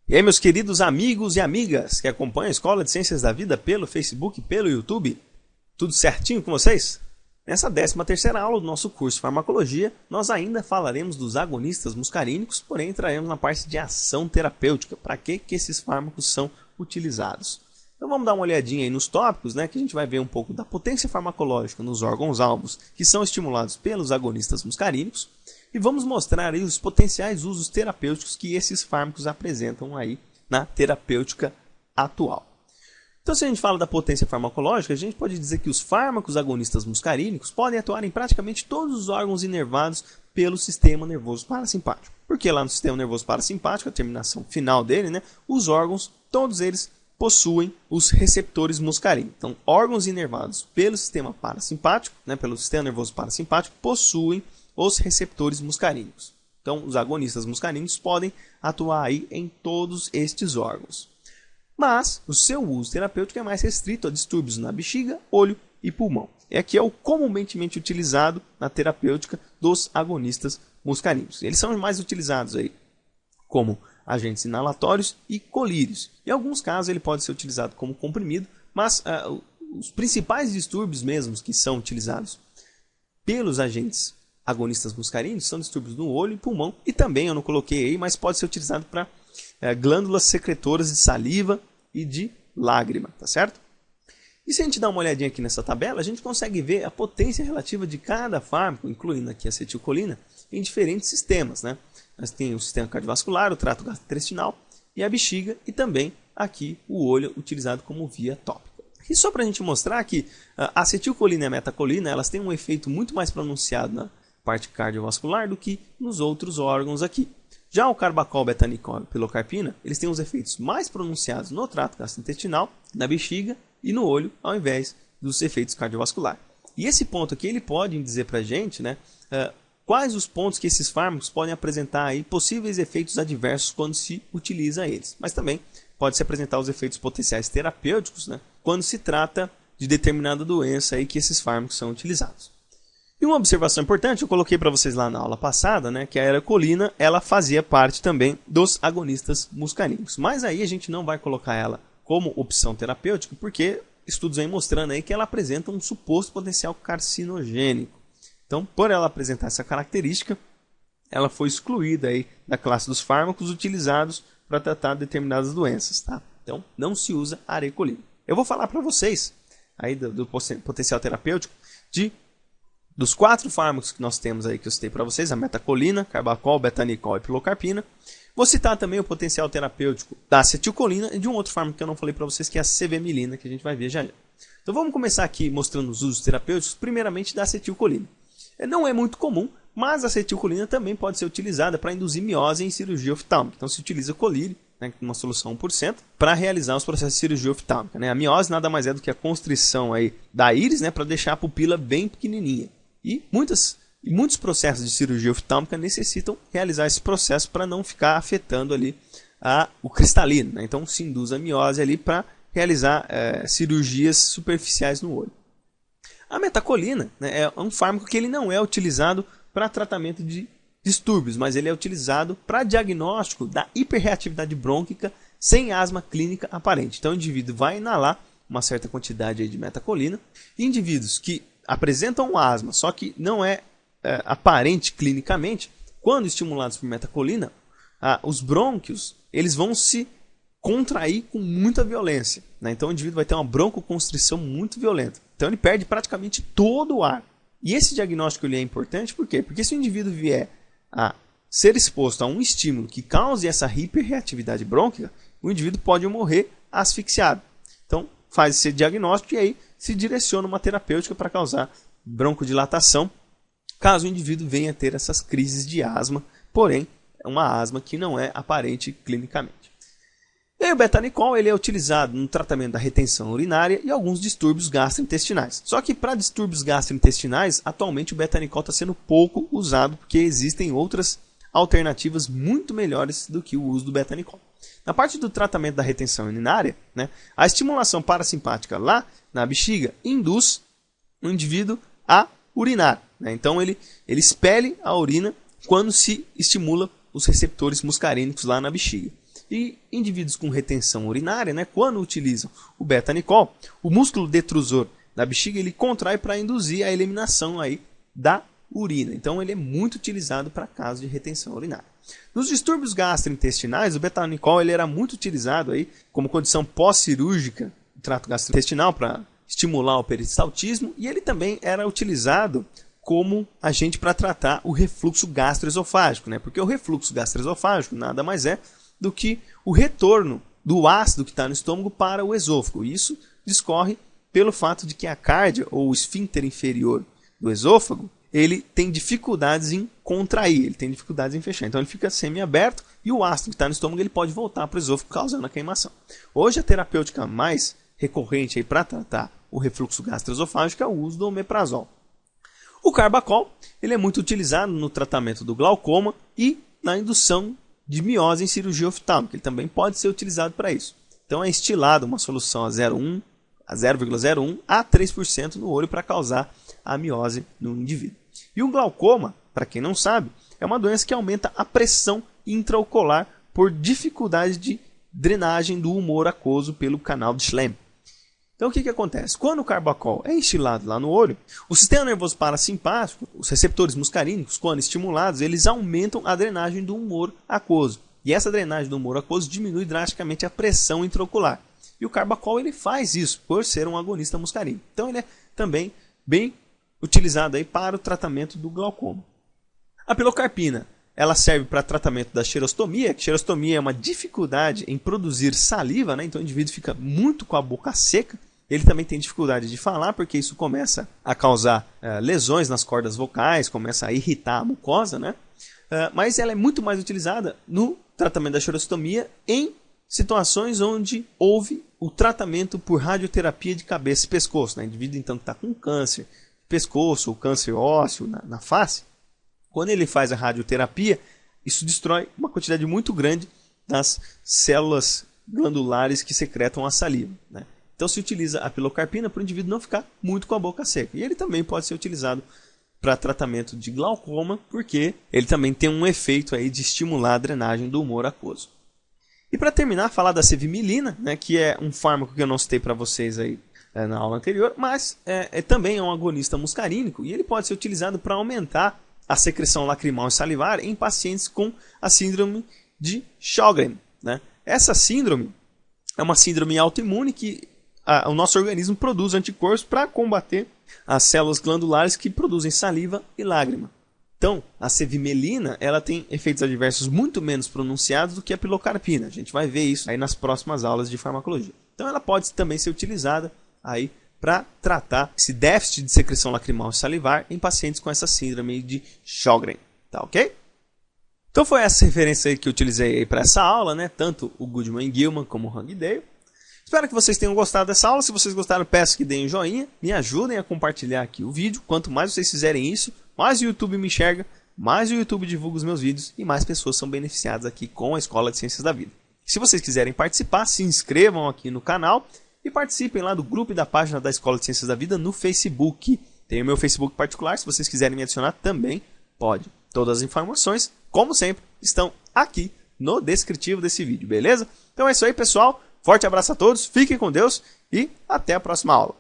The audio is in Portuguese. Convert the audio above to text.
E aí, meus queridos amigos e amigas que acompanham a Escola de Ciências da Vida pelo Facebook e pelo YouTube, tudo certinho com vocês? Nessa 13ª aula do nosso curso de Farmacologia, nós ainda falaremos dos agonistas muscarínicos, porém entraremos na parte de ação terapêutica, para que esses fármacos são utilizados. Então vamos dar uma olhadinha aí nos tópicos, que a gente vai ver um pouco da potência farmacológica nos órgãos-alvos que são estimulados pelos agonistas muscarínicos, e vamos mostrar aí os potenciais usos terapêuticos que esses fármacos apresentam aí na terapêutica atual. Então, se a gente fala da potência farmacológica, a gente pode dizer que os fármacos agonistas muscarínicos podem atuar em praticamente todos os órgãos inervados pelo sistema nervoso parasimpático. Porque lá no sistema nervoso parasimpático, a terminação final dele, os órgãos, todos eles possuem os receptores muscarínicos. Então, órgãos inervados pelo sistema parasimpático, pelo sistema nervoso parasimpático, possuem os receptores muscarínicos. Então, os agonistas muscarínicos podem atuar aí em todos estes órgãos. Mas o seu uso terapêutico é mais restrito a distúrbios na bexiga, olho e pulmão. É que é o comumente utilizado na terapêutica dos agonistas muscarínicos. Eles são mais utilizados aí como agentes inalatórios e colírios. Em alguns casos ele pode ser utilizado como comprimido, mas os principais distúrbios mesmos que são utilizados pelos agentes agonistas muscarínicos são distúrbios no olho e pulmão, e também eu não coloquei aí, mas pode ser utilizado para glândulas secretoras de saliva e de lágrima, tá certo? E se a gente dá uma olhadinha aqui nessa tabela, a gente consegue ver a potência relativa de cada fármaco, incluindo aqui a acetilcolina, em diferentes sistemas, Nós temos o sistema cardiovascular, o trato gastrointestinal e a bexiga, e também aqui o olho utilizado como via tópica. E só para a gente mostrar que a acetilcolina e a metacolina, elas têm um efeito muito mais pronunciado na parte cardiovascular do que nos outros órgãos aqui. Já o carbacol, betanicol e pilocarpina, eles têm os efeitos mais pronunciados no trato gastrointestinal, na bexiga e no olho, ao invés dos efeitos cardiovasculares. E esse ponto aqui, ele pode dizer para a gente, quais os pontos que esses fármacos podem apresentar aí possíveis efeitos adversos quando se utiliza eles. Mas também pode se apresentar os efeitos potenciais terapêuticos, quando se trata de determinada doença aí que esses fármacos são utilizados. E uma observação importante, eu coloquei para vocês lá na aula passada, que a eracolina ela fazia parte também dos agonistas muscarínicos. Mas aí a gente não vai colocar ela como opção terapêutica, porque estudos vêm mostrando aí que ela apresenta um suposto potencial carcinogênico. Então, por ela apresentar essa característica, ela foi excluída aí da classe dos fármacos utilizados para tratar determinadas doenças. Tá? Então, não se usa a arecolina. Eu vou falar para vocês aí do potencial terapêutico dos 4 fármacos que nós temos aí, que eu citei para vocês, a metacolina, carbacol, betanicol e pilocarpina. Vou citar também o potencial terapêutico da acetilcolina e de um outro fármaco que eu não falei para vocês, que é a cevermelina, que a gente vai ver já já. Então vamos começar aqui mostrando os usos terapêuticos, primeiramente da acetilcolina. Não é muito comum, mas a acetilcolina também pode ser utilizada para induzir miose em cirurgia oftálmica. Então se utiliza colírio, uma solução 1%, para realizar os processos de cirurgia oftálmica. A miose nada mais é do que a constrição aí da íris, para deixar a pupila bem pequenininha. E muitos processos de cirurgia oftálmica necessitam realizar esse processo para não ficar afetando ali o cristalino. Então se induz a miose ali para realizar cirurgias superficiais no olho. A metacolina é um fármaco que ele não é utilizado para tratamento de distúrbios, mas ele é utilizado para diagnóstico da hiperreatividade brônquica sem asma clínica aparente. Então o indivíduo vai inalar uma certa quantidade aí de metacolina. Indivíduos que apresentam asma, só que não é aparente clinicamente, quando estimulados por metacolina, os brônquios eles vão se contrair com muita violência. Então o indivíduo vai ter uma broncoconstrição muito violenta. Então ele perde praticamente todo o ar. E esse diagnóstico ele é importante por quê? Porque se o indivíduo vier a ser exposto a um estímulo que cause essa hiperreatividade brônquica, o indivíduo pode morrer asfixiado. Então faz esse diagnóstico e aí se direciona uma terapêutica para causar broncodilatação, caso o indivíduo venha a ter essas crises de asma, porém é uma asma que não é aparente clinicamente. E aí, o betanicol ele é utilizado no tratamento da retenção urinária e alguns distúrbios gastrointestinais. Só que para distúrbios gastrointestinais, atualmente o betanicol está sendo pouco usado porque existem outras alternativas muito melhores do que o uso do betanicol. Na parte do tratamento da retenção urinária, a estimulação parasimpática lá na bexiga induz o indivíduo a urinar. Então ele expele a urina quando se estimula os receptores muscarínicos lá na bexiga. E indivíduos com retenção urinária, né, quando utilizam o betanicol, o músculo detrusor da bexiga ele contrai para induzir a eliminação aí da urina. Então ele é muito utilizado para casos de retenção urinária. Nos distúrbios gastrointestinais, o betanicol ele era muito utilizado aí como condição pós-cirúrgica do trato gastrointestinal para estimular o peristaltismo, e ele também era utilizado como agente para tratar o refluxo gastroesofágico, né? Porque o refluxo gastroesofágico nada mais é do que o retorno do ácido que está no estômago para o esôfago. E isso discorre pelo fato de que a cárdia, ou o esfíncter inferior do esôfago, ele tem dificuldades em contrair, ele tem dificuldades em fechar. Então ele fica semi-aberto e o ácido que está no estômago ele pode voltar para o esôfago, causando a queimação. Hoje a terapêutica mais recorrente para tratar o refluxo gastroesofágico é o uso do omeprazol. O carbacol ele é muito utilizado no tratamento do glaucoma e na indução de miose em cirurgia oftálmica. Ele também pode ser utilizado para isso. Então é estilado uma solução a 0,01 a 3% no olho para causar a miose no indivíduo. E o glaucoma, para quem não sabe, é uma doença que aumenta a pressão intraocular por dificuldade de drenagem do humor aquoso pelo canal de Schlemm. Então o que acontece? Quando o carbacol é instilado lá no olho, o sistema nervoso parasimpático, os receptores muscarínicos, quando estimulados, eles aumentam a drenagem do humor aquoso. E essa drenagem do humor aquoso diminui drasticamente a pressão intraocular. E o carbacol ele faz isso por ser um agonista muscarínico. Então ele é também bem utilizado aí para o tratamento do glaucoma. A pilocarpina ela serve para tratamento da xerostomia, que xerostomia é uma dificuldade em produzir saliva, né? Então o indivíduo fica muito com a boca seca. Ele também tem dificuldade de falar, porque isso começa a causar lesões nas cordas vocais, começa a irritar a mucosa, né? Mas ela é muito mais utilizada no tratamento da xerostomia em situações onde houve o tratamento por radioterapia de cabeça e pescoço. Né? O indivíduo então que está com câncer de pescoço ou câncer ósseo na face, quando ele faz a radioterapia, isso destrói uma quantidade muito grande das células glandulares que secretam a saliva. Né? Então se utiliza a pilocarpina para o indivíduo não ficar muito com a boca seca. E ele também pode ser utilizado para tratamento de glaucoma, porque ele também tem um efeito aí de estimular a drenagem do humor aquoso. E para terminar, falar da cevimilina, né, que é um fármaco que eu não citei para vocês aí na aula anterior, mas também é um agonista muscarínico e ele pode ser utilizado para aumentar a secreção lacrimal e salivar em pacientes com a síndrome de Sjögren. Né? Essa síndrome é uma síndrome autoimune que o nosso organismo produz anticorpos para combater as células glandulares que produzem saliva e lágrima. Então, a cevimelina ela tem efeitos adversos muito menos pronunciados do que a pilocarpina. A gente vai ver isso aí nas próximas aulas de farmacologia. Então, ela pode também ser utilizada aí para tratar esse déficit de secreção lacrimal e salivar em pacientes com essa síndrome de Sjögren. Tá ok? Então, foi essa referência aí que eu utilizei para essa aula, né? Tanto o Goodman Gilman como o Hangdale. Espero que vocês tenham gostado dessa aula. Se vocês gostaram, peço que deem um joinha. Me ajudem a compartilhar aqui o vídeo. Quanto mais vocês fizerem isso, mais o YouTube me enxerga, mais o YouTube divulga os meus vídeos e mais pessoas são beneficiadas aqui com a Escola de Ciências da Vida. Se vocês quiserem participar, se inscrevam aqui no canal e participem lá do grupo e da página da Escola de Ciências da Vida no Facebook. Tem o meu Facebook particular, se vocês quiserem me adicionar também pode. Todas as informações, como sempre, estão aqui no descritivo desse vídeo, beleza? Então é isso aí, pessoal. Forte abraço a todos, fiquem com Deus e até a próxima aula.